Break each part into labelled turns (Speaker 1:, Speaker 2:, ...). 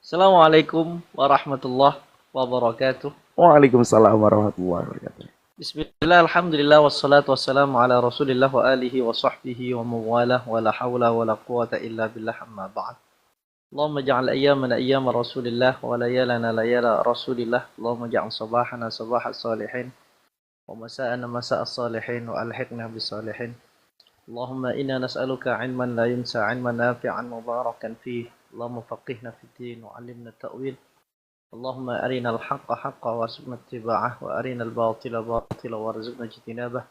Speaker 1: Assalamualaikum warahmatullahi wabarakatuh.
Speaker 2: Waalaikumsalam warahmatullahi wabarakatuh.
Speaker 1: Bismillah, alhamdulillah, wassalatu wassalamu ala rasulillah wa alihi wa sahbihi wa mawalah wa la hawla wa la quwata illa billah amma ba'd. Allahumma ja'al ayyamana ayyama rasulillah wa layalana layala rasulillah. Allahumma ja'al sabahana sabahas salihin wa masa'ana masa'as salihin wa alhiqna bis salihin. Allahumma inna nas'aluka ilman la yunsa, ilman nafi'an mubarakan fih. Allahumma faqihna fid din wa 'allimna ta'wil. اللهم أرنا الحق حقا وارزقنا اتباعه وأرنا الباطل باطلا وارزقنا اجتنابه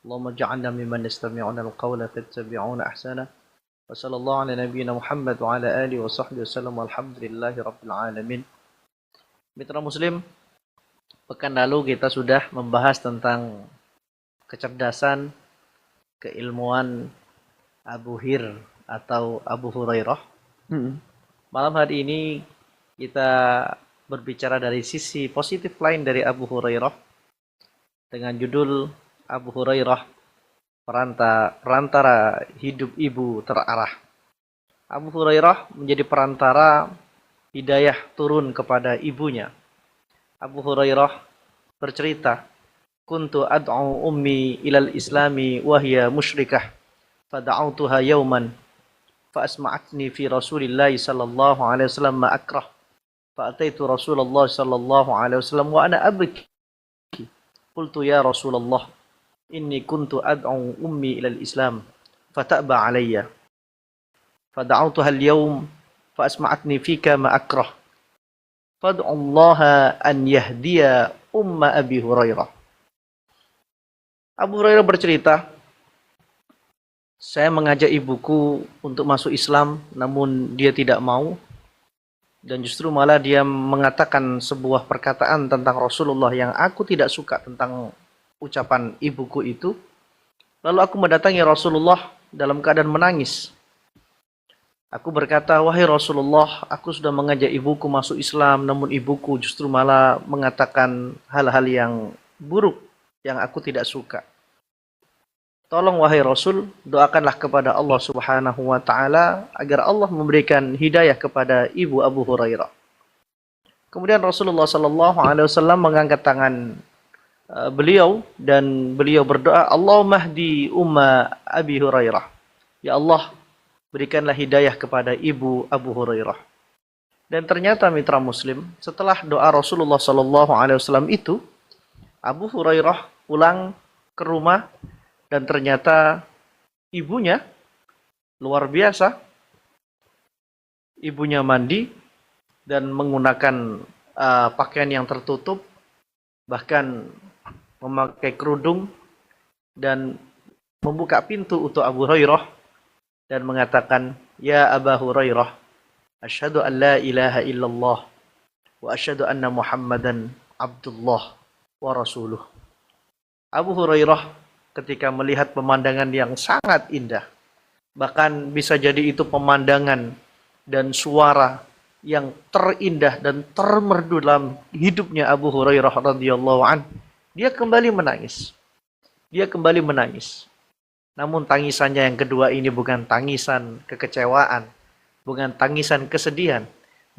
Speaker 1: اللهم اجعلنا ممن يستمعون القول فيتبعون أحسنه وصلى الله على نبينا محمد وعلى آله وصحبه وسلم والحمد لله رب العالمين. Mitra Muslim, pekan lalu kita sudah membahas tentang kecerdasan, keilmuan Abu Hir atau Abu Hurairah. Malam hari ini kita berbicara dari sisi positif lain dari Abu Hurairah dengan judul Abu Hurairah perantara hidup ibu terarah. Abu Hurairah menjadi perantara hidayah turun kepada ibunya. Abu Hurairah bercerita, "Kuntu ad'u ummi ilal islami wa hiya musyrikah, fada'autuha yawman fa asma'atni fi Rasulillah sallallahu alaihi wasallam ma akrah. فأتيت رسول الله صلى الله عليه وسلم وأنا أبكي قلت يا رسول الله إني كنت أدعو أمي إلى الإسلام فتأبى علي فدعوتها اليوم فأسمعتني فيك ما أكره فادعو الله أن يهدي أم أبي هريرة." Abu Hurairah bercerita, saya mengajak ibuku untuk masuk Islam, namun dia tidak mau. Dan justru malah dia mengatakan sebuah perkataan tentang Rasulullah yang aku tidak suka tentang ucapan ibuku itu. Lalu aku mendatangi Rasulullah dalam keadaan menangis. Aku berkata, "Wahai Rasulullah, aku sudah mengajak ibuku masuk Islam, namun ibuku justru malah mengatakan hal-hal yang buruk yang aku tidak suka. Tolong wahai Rasul, doakanlah kepada Allah Subhanahu wa taala agar Allah memberikan hidayah kepada ibu Abu Hurairah." Kemudian Rasulullah sallallahu alaihi wasallam mengangkat tangan beliau dan beliau berdoa, "Allahumma hdi umma Abi Hurairah." Ya Allah, berikanlah hidayah kepada ibu Abu Hurairah. Dan ternyata mitra Muslim, setelah doa Rasulullah sallallahu alaihi wasallam itu, Abu Hurairah pulang ke rumah. Dan ternyata ibunya luar biasa. Ibunya mandi dan menggunakan pakaian yang tertutup, bahkan memakai kerudung dan membuka pintu untuk Abu Hurairah dan mengatakan, "Ya Aba Hurairah, asyhadu an la ilaha illallah wa asyhadu anna Muhammadan Abdullah wa rasuluh." Abu Hurairah ketika melihat pemandangan yang sangat indah, bahkan bisa jadi itu pemandangan dan suara yang terindah dan termerdu dalam hidupnya Abu Hurairah radhiyallahu an, dia kembali menangis. Dia kembali menangis. Namun tangisannya yang kedua ini bukan tangisan kekecewaan, bukan tangisan kesedihan,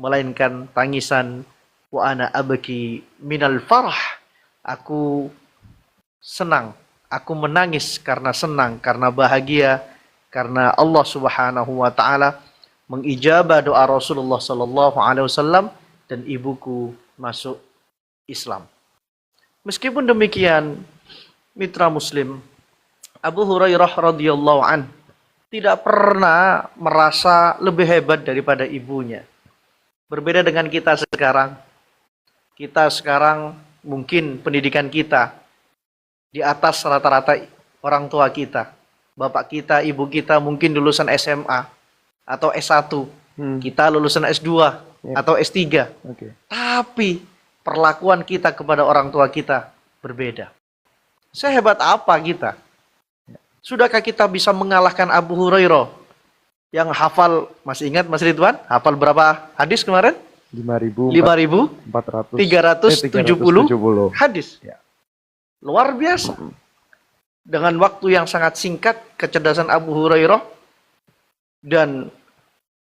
Speaker 1: melainkan tangisan wa ana abki minal farah. Aku senang. Aku menangis karena senang, karena bahagia, karena Allah Subhanahu wa taala mengijabah doa Rasulullah sallallahu alaihi wasallam dan ibuku masuk Islam. Meskipun demikian, mitra Muslim, Abu Hurairah radhiyallahu an tidak pernah merasa lebih hebat daripada ibunya. Berbeda dengan kita sekarang. Kita sekarang mungkin pendidikan kita di atas rata-rata orang tua kita. Bapak kita, ibu kita mungkin lulusan SMA atau S1. Kita lulusan S2 atau S3. Tapi perlakuan kita kepada orang tua kita berbeda. Sehebat apa kita? Sudahkah kita bisa mengalahkan Abu Hurairah yang hafal, masih ingat Mas Ridwan? Hafal berapa hadis kemarin? 5.370 hadis. Ya. Luar biasa. Dengan waktu yang sangat singkat, kecerdasan Abu Hurairah dan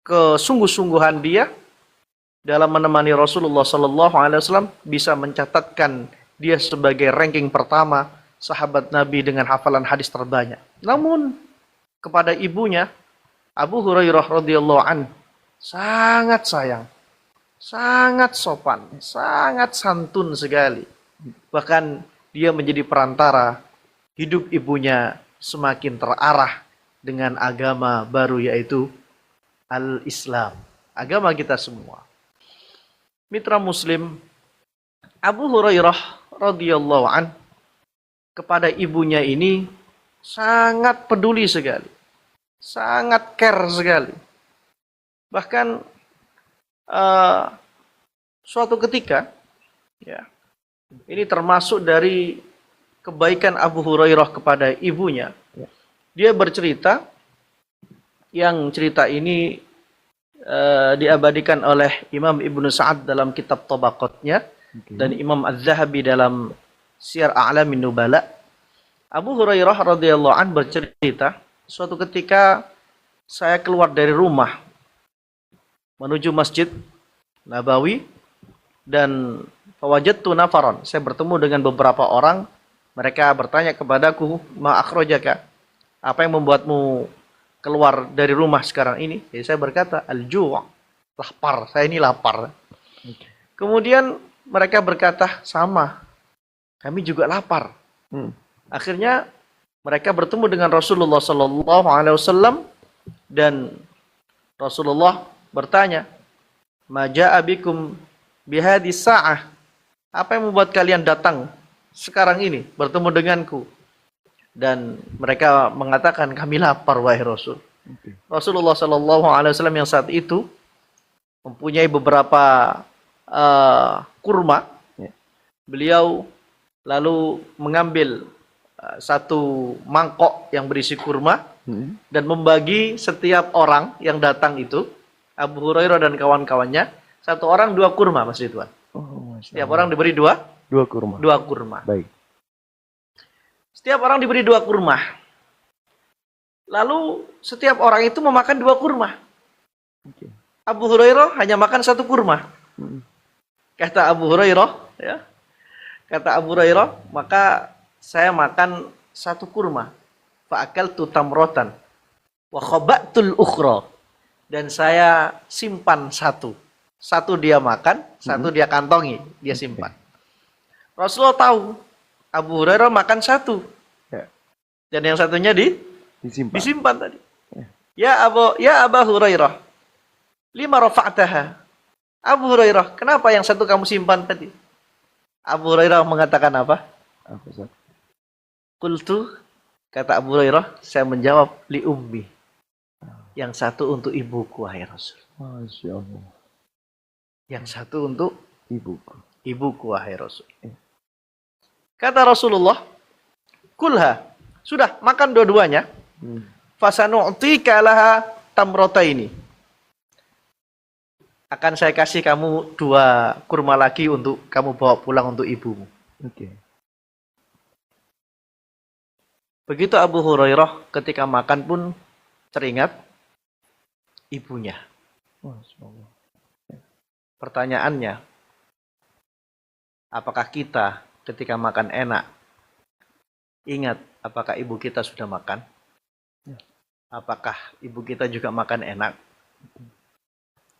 Speaker 1: kesungguh-sungguhan dia dalam menemani Rasulullah Sallallahu Alaihi Wasallam bisa mencatatkan dia sebagai ranking pertama sahabat Nabi dengan hafalan hadis terbanyak. Namun kepada ibunya Abu Hurairah radhiyallahu an sangat sayang, sangat sopan, sangat santun sekali. Bahkan dia menjadi perantara hidup ibunya semakin terarah dengan agama baru yaitu Al-Islam, agama kita semua. Mitra Muslim, Abu Hurairah radhiyallahu an kepada ibunya ini sangat peduli sekali, sangat care sekali. Bahkan suatu ketika, ya, ini termasuk dari kebaikan Abu Hurairah kepada ibunya. Dia bercerita, yang cerita ini diabadikan oleh Imam Ibnu Sa'ad dalam kitab Tabaqatnya dan Imam Az-Zahabi dalam Syiar A'lamin Nubala. Abu Hurairah radhiyallahu an bercerita, suatu ketika saya keluar dari rumah menuju Masjid Nabawi dan fawajadtu nafaran. Saya bertemu dengan beberapa orang, mereka bertanya kepadaku, "Ma akhrajaka?" Apa yang membuatmu keluar dari rumah sekarang ini? Jadi saya berkata, "Al-ju'." Lapar, saya ini lapar. Kemudian mereka berkata, "Sama. Kami juga lapar." Akhirnya mereka bertemu dengan Rasulullah sallallahu alaihi wasallam dan Rasulullah bertanya, "Ma ja'a bikum bihadis sa'ah?" Apa yang membuat kalian datang sekarang ini bertemu denganku? Dan mereka mengatakan, "Kami lapar wahai Rasul." Rasulullah sallallahu alaihi wasallam yang saat itu mempunyai beberapa kurma. Beliau lalu mengambil satu mangkok yang berisi kurma dan membagi setiap orang yang datang itu, Abu Hurairah dan kawan-kawannya, satu orang 2 kurma, Mas Ridwan. Setiap orang diberi 2
Speaker 2: kurma.
Speaker 1: 2 kurma.
Speaker 2: Baik.
Speaker 1: Setiap orang diberi 2 kurma. Lalu setiap orang itu memakan 2 kurma. Abu Hurairah hanya makan 1 kurma. Kata Abu Hurairah, ya. Kata Abu Hurairah, maka saya makan 1 kurma. Fa'akaltu tamrotan wa khaba'tul ukhra. Dan saya simpan 1. 1 dia makan, 1 dia kantongi, dia simpan. Rasulullah tahu Abu Hurairah makan 1. Dan yang satunya disimpan tadi. Ya Abu Hurairah, lima rafa'taha? Abu Hurairah, kenapa yang 1 kamu simpan tadi? Abu Hurairah mengatakan apa? Qultu, kata Abu Hurairah, saya menjawab, li ummi. Yang 1 untuk ibuku, wahai Rasul.
Speaker 2: Masya Allah.
Speaker 1: Yang 1 untuk
Speaker 2: ibuku,
Speaker 1: wahai Rasul. Kata Rasulullah, kulha, sudah makan dua-duanya. Fasanu'tika laha tamrotaini. Akan saya kasih kamu 2 kurma lagi untuk kamu bawa pulang untuk ibumu. Begitu Abu Hurairah ketika makan pun teringat ibunya. Pertanyaannya, apakah kita ketika makan enak ingat apakah ibu kita sudah makan? Apakah ibu kita juga makan enak?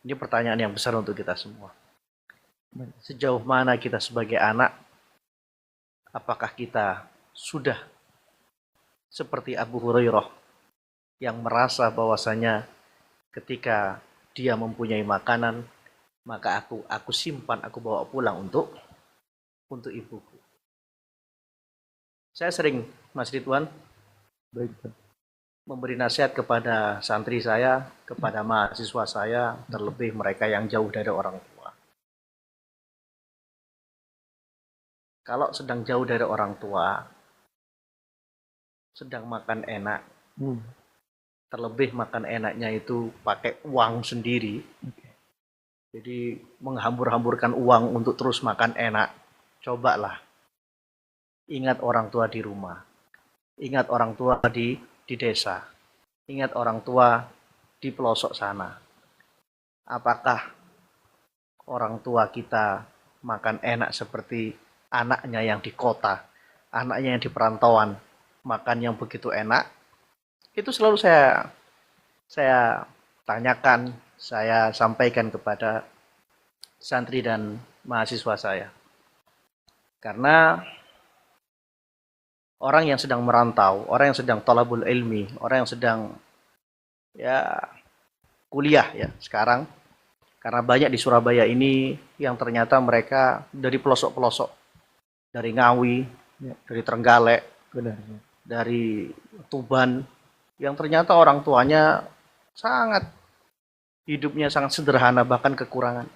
Speaker 1: Ini pertanyaan yang besar untuk kita semua. Sejauh mana kita sebagai anak, apakah kita sudah seperti Abu Hurairah yang merasa bahwasanya ketika dia mempunyai makanan, maka aku simpan, aku bawa pulang untuk ibuku. Saya sering, Mas Ridwan, memberi nasihat kepada santri saya, kepada mahasiswa saya, terlebih mereka yang jauh dari orang tua. Kalau sedang jauh dari orang tua, sedang makan enak, terlebih makan enaknya itu pakai uang sendiri, jadi menghambur-hamburkan uang untuk terus makan enak, cobalah ingat orang tua di rumah, ingat orang tua di desa, ingat orang tua di pelosok sana. Apakah orang tua kita makan enak seperti anaknya yang di kota, anaknya yang di perantauan, makan yang begitu enak, itu selalu saya tanyakan, saya sampaikan kepada santri dan mahasiswa saya. Karena orang yang sedang merantau, orang yang sedang talabul ilmi, orang yang sedang ya kuliah ya sekarang, karena banyak di Surabaya ini yang ternyata mereka dari pelosok-pelosok, dari Ngawi, dari Trenggalek,
Speaker 2: Benar.
Speaker 1: dari Tuban, yang ternyata orang tuanya sangat hidupnya sangat sederhana, bahkan kekurangan.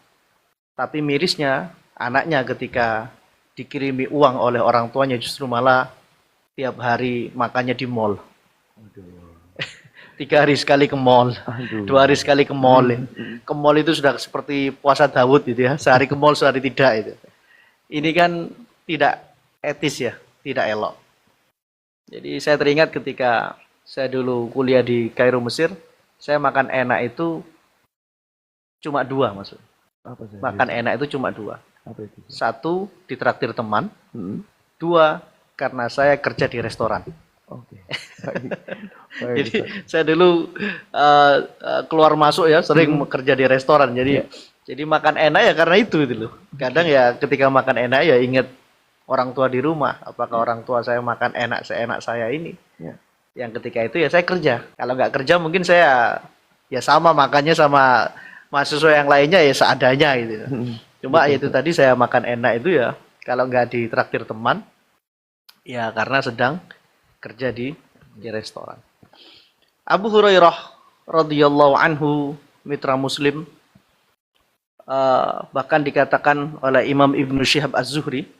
Speaker 1: Tapi mirisnya, anaknya ketika dikirimi uang oleh orang tuanya justru malah tiap hari makannya di mall. 3 hari sekali ke mall, 2 hari sekali ke mall. Ke mall itu sudah seperti puasa Daud gitu ya, sehari ke mall, sehari tidak itu. Ini kan tidak etis ya, tidak elok. Jadi saya teringat ketika saya dulu kuliah di Kairo, Mesir, saya makan enak itu cuma 2 maksud. Makan enak itu cuma 2.
Speaker 2: Apa itu?
Speaker 1: 1 ditraktir teman, 2 karena saya kerja di restoran.
Speaker 2: Oke.
Speaker 1: Jadi saya dulu keluar masuk ya sering bekerja di restoran. Jadi makan enak ya karena itu loh. Kadang ya ketika makan enak ya ingat orang tua di rumah. Apakah orang tua saya makan enak seenak saya ini? Yang ketika itu ya saya kerja. Kalau nggak kerja mungkin saya ya sama makannya sama mahasiswa yang lainnya ya seadanya gitu. Cuma itu tadi saya makan enak itu ya kalau nggak ditraktir teman ya karena sedang kerja di restoran. Abu Hurairah radhiyallahu anhu, mitra Muslim, bahkan dikatakan oleh Imam Ibnu Syihab Az-Zuhri,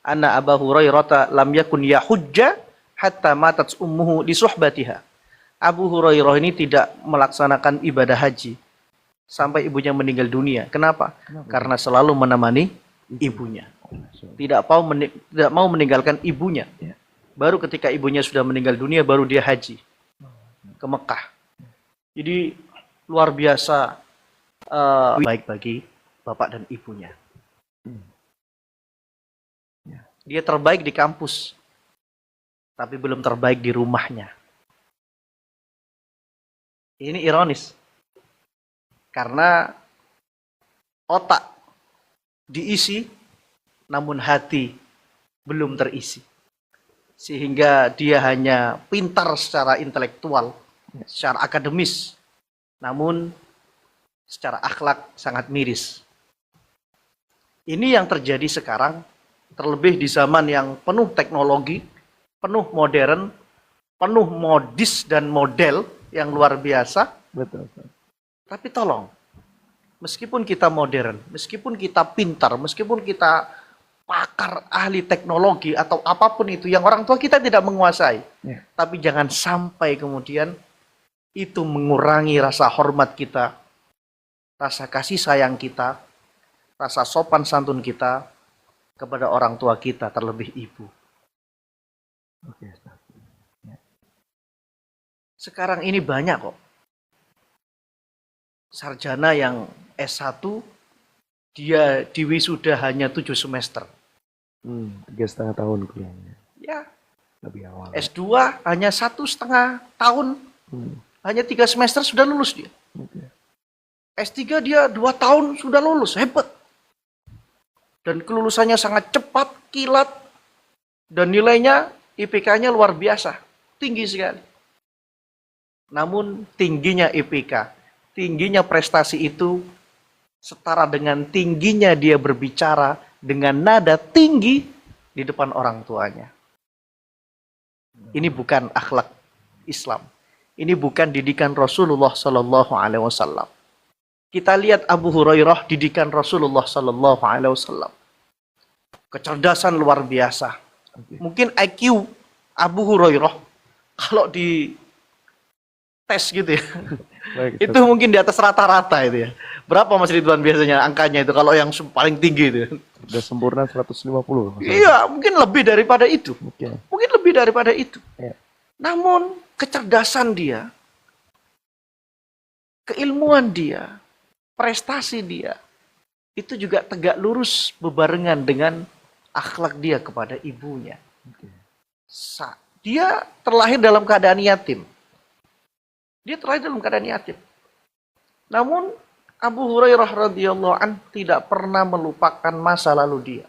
Speaker 1: anna Abu Hurairah lam yakun yahujja hatta matat ummuhu li suhbatiha. Abu Hurairah ini tidak melaksanakan ibadah haji sampai ibunya meninggal dunia. Kenapa? Karena selalu menemani ibunya. Tidak mau meninggalkan ibunya. Baru ketika ibunya sudah meninggal dunia, baru dia haji ke Mekah. Jadi luar biasa baik bagi bapak dan ibunya. Dia terbaik di kampus, tapi belum terbaik di rumahnya. Ini ironis. Karena otak diisi, namun hati belum terisi. Sehingga dia hanya pintar secara intelektual, secara akademis, namun secara akhlak sangat miris. Ini yang terjadi sekarang, terlebih di zaman yang penuh teknologi, penuh modern, penuh modis dan model yang luar biasa.
Speaker 2: Betul.
Speaker 1: Tapi tolong, meskipun kita modern, meskipun kita pintar, meskipun kita pakar ahli teknologi atau apapun itu yang orang tua kita tidak menguasai, tapi jangan sampai kemudian itu mengurangi rasa hormat kita, rasa kasih sayang kita, rasa sopan santun kita kepada orang tua kita, terlebih ibu. Sekarang ini banyak kok sarjana yang S1 dia diwisuda hanya 7 semester.
Speaker 2: 3,5 tahun kuliahnya.
Speaker 1: Ya.
Speaker 2: Lebih awal.
Speaker 1: S2 hanya 1,5 tahun. Hanya 3 semester sudah lulus dia. S3 dia 2 tahun sudah lulus. Hebat. Dan kelulusannya sangat cepat, kilat. Dan nilainya, IPK-nya luar biasa. Tinggi sekali. Namun tingginya IPK, tingginya prestasi itu setara dengan tingginya dia berbicara dengan nada tinggi di depan orang tuanya. Ini bukan akhlak Islam. Ini bukan didikan Rasulullah Sallallahu Alaihi Wasallam. Kita lihat Abu Hurairah, didikan Rasulullah Sallallahu Alaihi Wasallam. Kecerdasan luar biasa. Mungkin IQ Abu Hurairah kalau di tes gitu ya, itu mungkin di atas rata-rata itu ya. Berapa Mas Ridwan biasanya angkanya itu kalau yang paling tinggi itu?
Speaker 2: Udah sempurna 150.
Speaker 1: Iya, mungkin lebih daripada itu. Mungkin lebih daripada itu. Namun kecerdasan dia, keilmuan dia, prestasi dia, itu juga tegak lurus bebarengan dengan akhlak dia kepada ibunya. Dia terlahir dalam keadaan yatim. Namun Abu Hurairah radhiyallahu an tidak pernah melupakan masa lalu dia.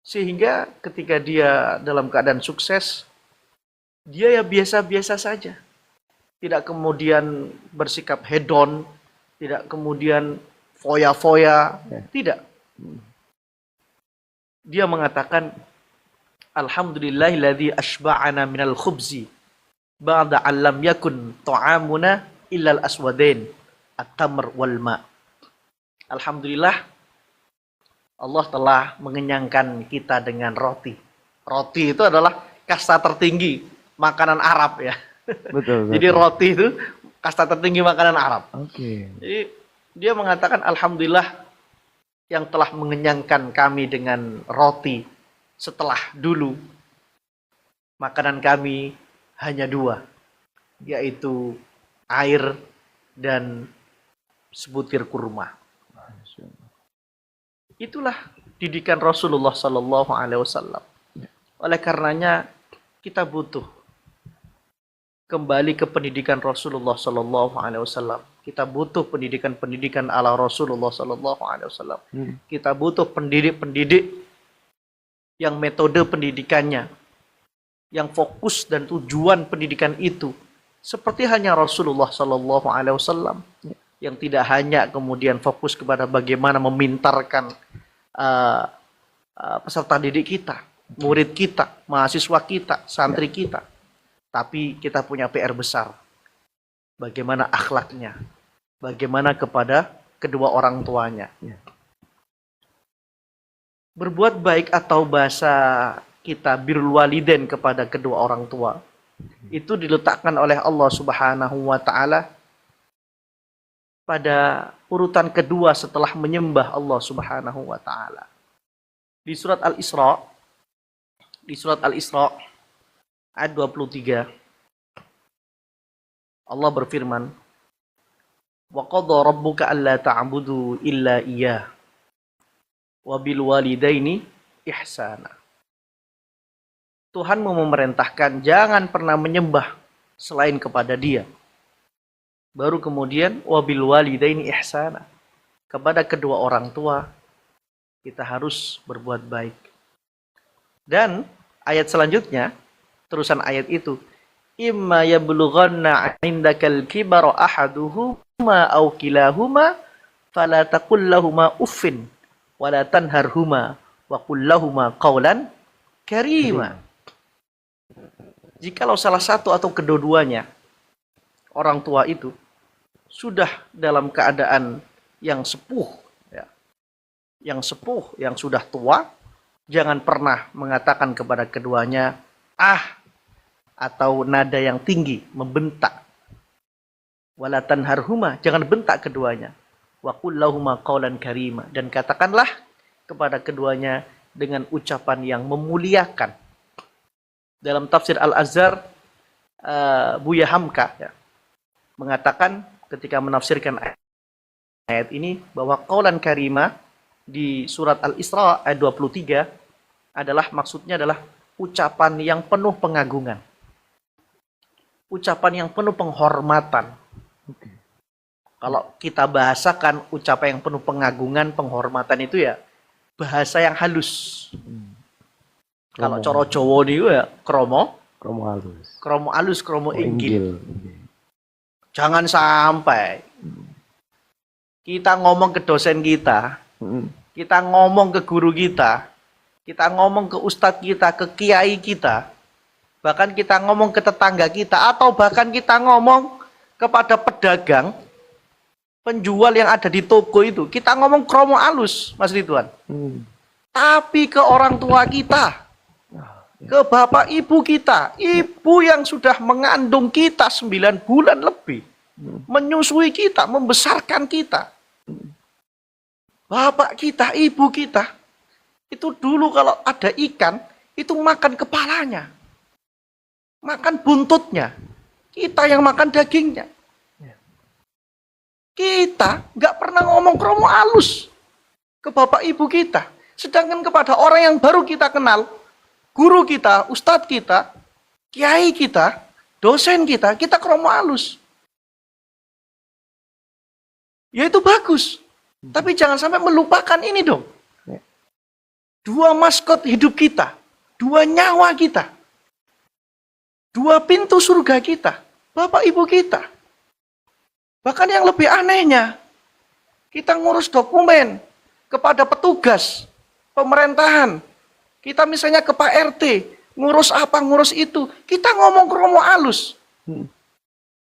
Speaker 1: Sehingga ketika dia dalam keadaan sukses, dia ya biasa-biasa saja. Tidak kemudian bersikap hedon, tidak kemudian foya-foya, tidak. Dia mengatakan, Alhamdulillahilladzi ashba'ana minal khubzi ba'da allam yakun ta'amuna illal aswadain at-tamr wal ma'. Alhamdulillah Allah telah mengenyangkan kita dengan roti. Roti itu adalah kasta tertinggi makanan Arab ya.
Speaker 2: Betul.
Speaker 1: Jadi roti itu kasta tertinggi makanan Arab.
Speaker 2: Oke.
Speaker 1: Jadi dia mengatakan alhamdulillah yang telah mengenyangkan kami dengan roti setelah dulu makanan kami hanya dua, yaitu air dan sebutir kurma. Itulah didikan Rasulullah Sallallahu Alaihi Wasallam. Oleh karenanya kita butuh kembali ke pendidikan Rasulullah Sallallahu Alaihi Wasallam. Kita butuh pendidikan ala Rasulullah Sallallahu Alaihi Wasallam. Kita butuh pendidik-pendidik yang metode pendidikannya, yang fokus dan tujuan pendidikan itu seperti hanya Rasulullah Sallallahu Alaihi Wasallam, yang tidak hanya kemudian fokus kepada bagaimana memintarkan peserta didik kita, murid kita, mahasiswa kita, santri kita, tapi kita punya PR besar. Bagaimana akhlaknya, bagaimana kepada kedua orang tuanya. Berbuat baik atau bahasa kita birrul walidain kepada kedua orang tua itu diletakkan oleh Allah Subhanahu wa taala pada urutan kedua setelah menyembah Allah Subhanahu wa taala. Di surat Al-Isra ayat 23 Allah berfirman, "Wa qadha rabbuka alla ta'budu illa iyyah wabil walidaini ihsana." Tuhanmu memerintahkan jangan pernah menyembah selain kepada Dia. Baru kemudian wabil walidaini ihsana. Kepada kedua orang tua kita harus berbuat baik. Dan ayat selanjutnya, terusan ayat itu, imma yablughanna 'indakal kibara ahaduhuma aw kilahuma fala taqul lahumu uffin wala tanharhuma wa qul lahumu qawlan karima. Jikalau salah satu atau kedua-duanya orang tua itu sudah dalam keadaan yang sepuh, ya, yang sudah tua, jangan pernah mengatakan kepada keduanya atau nada yang tinggi, membentak. Wala tanharhuma, jangan bentak keduanya. Wa qul lahumu qawlan karima, dan katakanlah kepada keduanya dengan ucapan yang memuliakan. Dalam tafsir Al-Azhar, Buya Hamka ya, mengatakan ketika menafsirkan ayat ini bahwa qawlan karima di surat Al-Isra ayat 23 adalah maksudnya adalah ucapan yang penuh pengagungan. Ucapan yang penuh penghormatan. Kalau kita bahasakan ucapan yang penuh pengagungan, penghormatan itu ya bahasa yang halus. Kalau coro Jawa niku ya kromo halus, kromo inggil. Jangan sampai kita ngomong ke dosen kita, kita ngomong ke guru kita ngomong ke ustadz kita, ke kiai kita, bahkan kita ngomong ke tetangga kita, atau bahkan kita ngomong kepada pedagang, penjual yang ada di toko itu, kita ngomong kromo halus, Mas Ridwan. Tapi ke orang tua kita, ke bapak ibu kita, ibu yang sudah mengandung kita 9 bulan lebih, menyusui kita, membesarkan kita, bapak kita, ibu kita, itu dulu kalau ada ikan, itu makan kepalanya, makan buntutnya, kita yang makan dagingnya. Kita nggak pernah ngomong kromo halus. ke bapak ibu kita. Sedangkan kepada orang yang baru kita kenal, guru kita, ustadz kita, kiai kita, dosen kita kromo halus. Ya itu bagus. Tapi jangan sampai melupakan ini dong. Dua maskot hidup kita, dua nyawa kita, dua pintu surga kita, bapak ibu kita. Bahkan yang lebih anehnya, kita ngurus dokumen kepada petugas pemerintahan. Kita misalnya ke Pak RT, ngurus apa, ngurus itu. Kita ngomong kromo halus.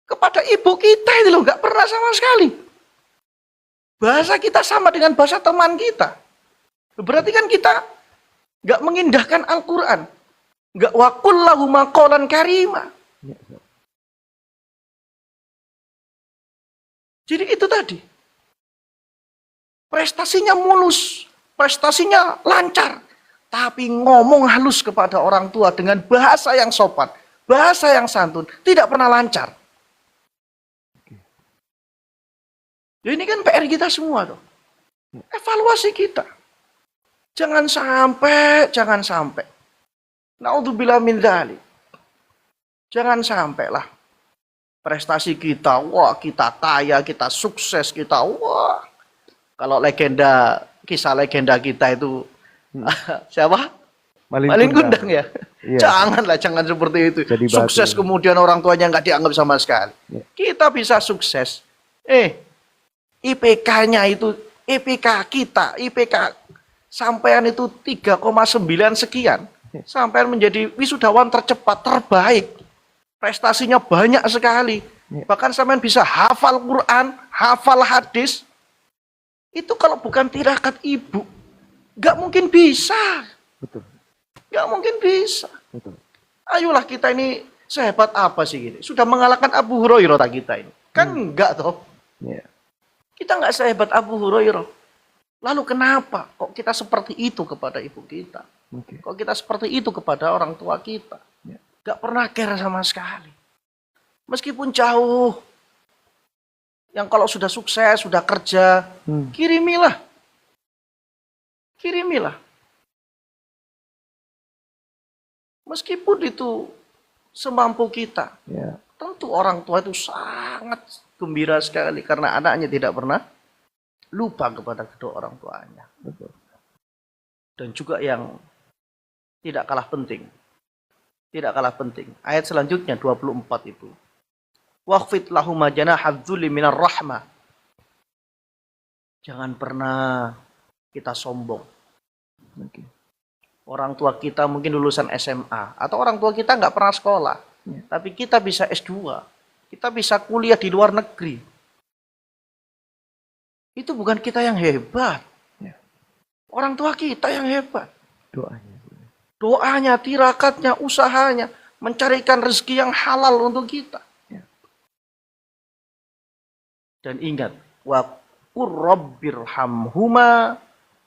Speaker 1: Kepada ibu kita itu loh, nggak pernah sama sekali. Bahasa kita sama dengan bahasa teman kita. Berarti kan kita nggak mengindahkan Al-Quran. Nggak wakul lahu maqalan karima. Jadi itu tadi. Prestasinya mulus. Prestasinya lancar. Tapi ngomong halus kepada orang tua dengan bahasa yang sopan. Bahasa yang santun. Tidak pernah lancar. Ya ini kan PR kita semua tuh. Evaluasi kita. Jangan sampai. Naudzubillah min dzalik. Jangan sampailah prestasi kita, wah kita kaya, kita sukses, kita wah. Kalau kisah legenda kita itu siapa? Malin Kundang ya. Iya. Jangan seperti itu. Jadi sukses batu. Kemudian orang tuanya nggak dianggap sama sekali. Ya. Kita bisa sukses. IPK-nya itu IPK sampean itu 3,9 sekian. Sampean menjadi wisudawan tercepat, terbaik. Prestasinya banyak sekali. Bahkan sampean bisa hafal Quran, hafal hadis. Itu kalau bukan tirakat ibu, nggak mungkin bisa. Betul. Nggak mungkin bisa. Betul. Ayolah kita ini sehebat apa sih ini? Sudah mengalahkan Abu Hurairah kita ini. Kan enggak toh. Yeah. Kita nggak sehebat Abu Hurairah. Lalu kenapa kok kita seperti itu kepada ibu kita? Okay. Kok kita seperti itu kepada orang tua kita? Yeah. Gak pernah care sama sekali. Meskipun jauh. Yang kalau sudah sukses, sudah kerja, kirimilah. Kirimilah. Meskipun itu semampu kita. Yeah. Tentu orang tua itu sangat gembira sekali. Karena anaknya tidak pernah lupa kepada kedua orang tuanya. Betul. Dan juga yang tidak kalah penting. Tidak kalah penting. Ayat selanjutnya 24 itu. Waqfid lahuma janahadzulli minar rahmah. Jangan pernah kita sombong. Okay. Orang tua kita mungkin lulusan SMA. Atau orang tua kita nggak pernah sekolah. Yeah. Tapi kita bisa S2. Kita bisa kuliah di luar negeri. Itu bukan kita yang hebat. Ya. Orang tua kita yang hebat. Doanya, tirakatnya, usahanya. Mencarikan rezeki yang halal untuk kita. Ya. Dan ingat. Wa qur rabbirhamhuma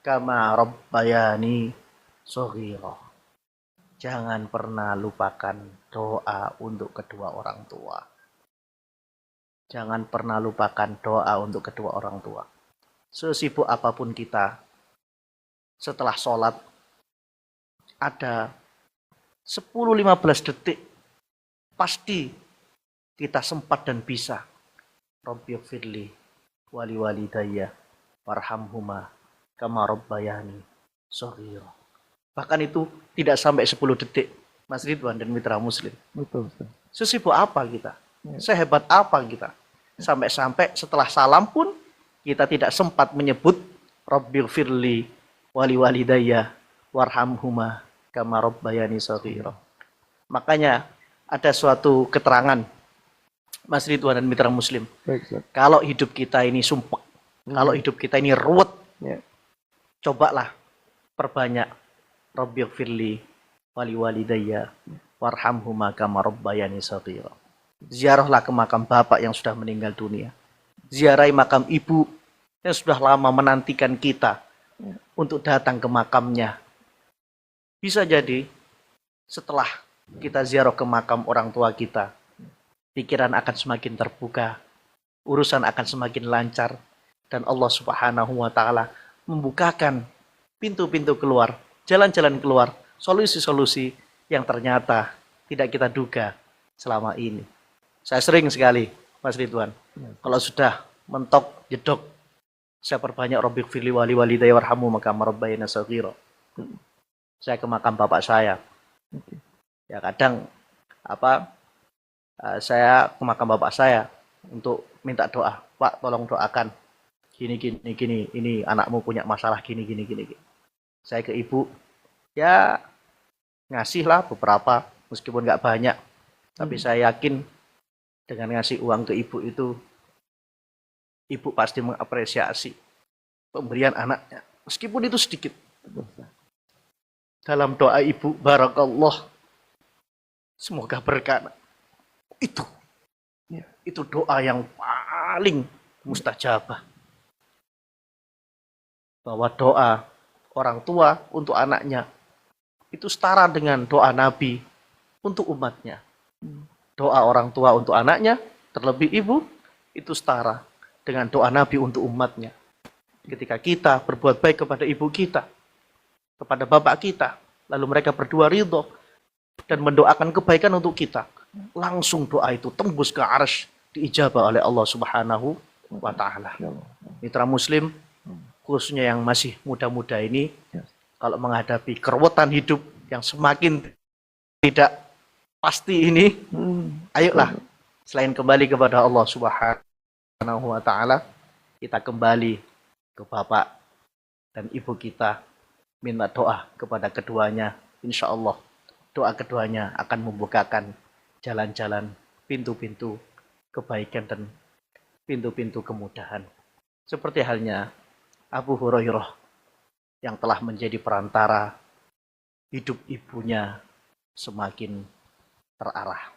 Speaker 1: kama rabbayani shaghira. Jangan pernah lupakan doa untuk kedua orang tua. Jangan pernah lupakan doa untuk kedua orang tua. Sesibuk apapun kita, setelah sholat, ada 10-15 detik, pasti kita sempat dan bisa. Rabbighfirli wali walidayya warhamhuma kama rabbayani shaghira. Bahkan itu tidak sampai 10 detik, Mas Ridwan dan mitra muslim. Betul. Sesibuk apa kita? Sehebat apa kita? Sampai-sampai setelah salam pun kita tidak sempat menyebut Rabbighfirli wali walidayya warhamhuma kama rabbayani shaghira. Makanya ada suatu keterangan Mas Ridwan dan mitra muslim. Baik, kalau hidup kita ini sumpek, kalau hidup kita ini ruwet, cobalah perbanyak Rabbighfirli wali walidayya warhamhuma kama rabbayani shaghira. Ziarahlah ke makam bapak yang sudah meninggal dunia. Ziarahi makam ibu yang sudah lama menantikan kita untuk datang ke makamnya. Bisa jadi setelah kita ziarah ke makam orang tua kita, pikiran akan semakin terbuka, urusan akan semakin lancar, dan Allah Subhanahu wa Ta'ala membukakan pintu-pintu keluar, jalan-jalan keluar, solusi-solusi yang ternyata tidak kita duga selama ini. Saya sering sekali, Mas Ridwan, kalau sudah mentok, jedok, saya perbanyak Rabbi firli wali walidayya warhamu maka marabbayana shaghira. Saya ke makam bapak saya. Ya kadang saya ke makam bapak saya untuk minta doa. Pak, tolong doakan. Gini, ini anakmu punya masalah gini. Saya ke ibu, ya ngasihlah beberapa, meskipun nggak banyak. Tapi saya yakin dengan ngasih uang ke ibu itu, ibu pasti mengapresiasi pemberian anaknya, meskipun itu sedikit. Dalam doa ibu, barakallah, semoga berkah. Itu doa yang paling mustajabah. Bahwa doa orang tua untuk anaknya itu setara dengan doa Nabi untuk umatnya. Doa orang tua untuk anaknya, terlebih ibu, itu setara dengan doa Nabi untuk umatnya. Ketika kita berbuat baik kepada ibu kita, kepada bapak kita, lalu mereka berdua ridho dan mendoakan kebaikan untuk kita, langsung doa itu tembus ke arsy, diijabah oleh Allah Subhanahu wa Ta'ala. Mitra Muslim, khususnya yang masih muda-muda ini, kalau menghadapi keruwetan hidup yang semakin tidak pasti ini, ayolah, selain kembali kepada Allah Subhanahu wa Ta'ala, kita kembali ke bapak dan ibu kita, minta doa kepada keduanya. Insya Allah doa keduanya akan membukakan jalan-jalan, pintu-pintu kebaikan dan pintu-pintu kemudahan. Seperti halnya Abu Hurairah yang telah menjadi perantara hidup ibunya semakin terarah.